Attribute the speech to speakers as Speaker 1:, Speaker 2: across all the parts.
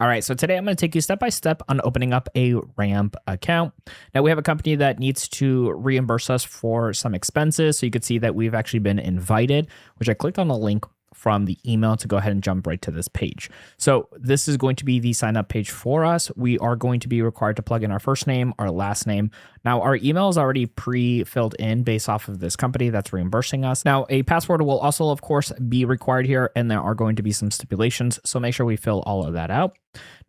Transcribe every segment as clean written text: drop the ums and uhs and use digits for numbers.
Speaker 1: All right, so today I'm going to take you step by step on opening up a Ramp account. Now, we have a company that needs to reimburse us for some expenses. So you can see that we've actually been invited, which I clicked on the link from the email to go ahead and jump right to this page. So this is going to be the sign up page for us. We are going to be required to plug in our first name, our last name. Now, our email is already pre-filled in based off of this company that's reimbursing us. Now, a password will also, of course, be required here, and there are going to be some stipulations. So make sure we fill all of that out.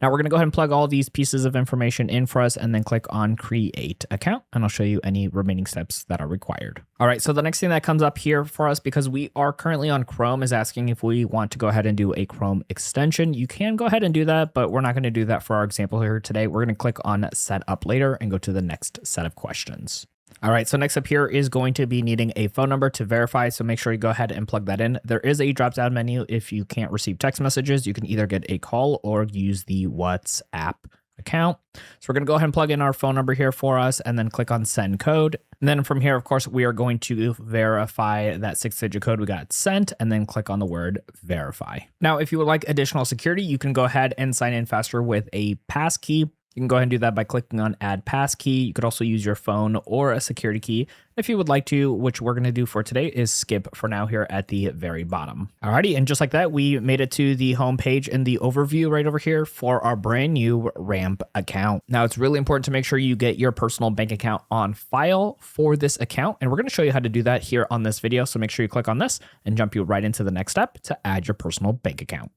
Speaker 1: Now we're going to go ahead and plug all these pieces of information in for us and then click on create account, and I'll show you any remaining steps that are required. All right, so the next thing that comes up here for us, because we are currently on Chrome, is asking if we want to go ahead and do a Chrome extension. You can go ahead and do that, but we're not going to do that for our example here today. We're going to click on set up later and go to the next set of questions. All right, so next up here is going to be needing a phone number to verify. So make sure you go ahead and plug that in. There is a drop-down menu. If you can't receive text messages, you can either get a call or use the WhatsApp account. So we're going to go ahead and plug in our phone number here for us and then click on send code. And then from here, of course, we are going to verify that 6-digit code we got sent and then click on the word verify. Now, if you would like additional security, you can go ahead and sign in faster with a passkey. You can go ahead and do that by clicking on add passkey. You could also use your phone or a security key. If you would like to, which we're going to do for today, is skip for now here at the very bottom. Alrighty, and just like that, we made it to the home page and the overview right over here for our brand new Ramp account. Now, it's really important to make sure you get your personal bank account on file for this account, and we're going to show you how to do that here on this video. So make sure you click on this and jump you right into the next step to add your personal bank account.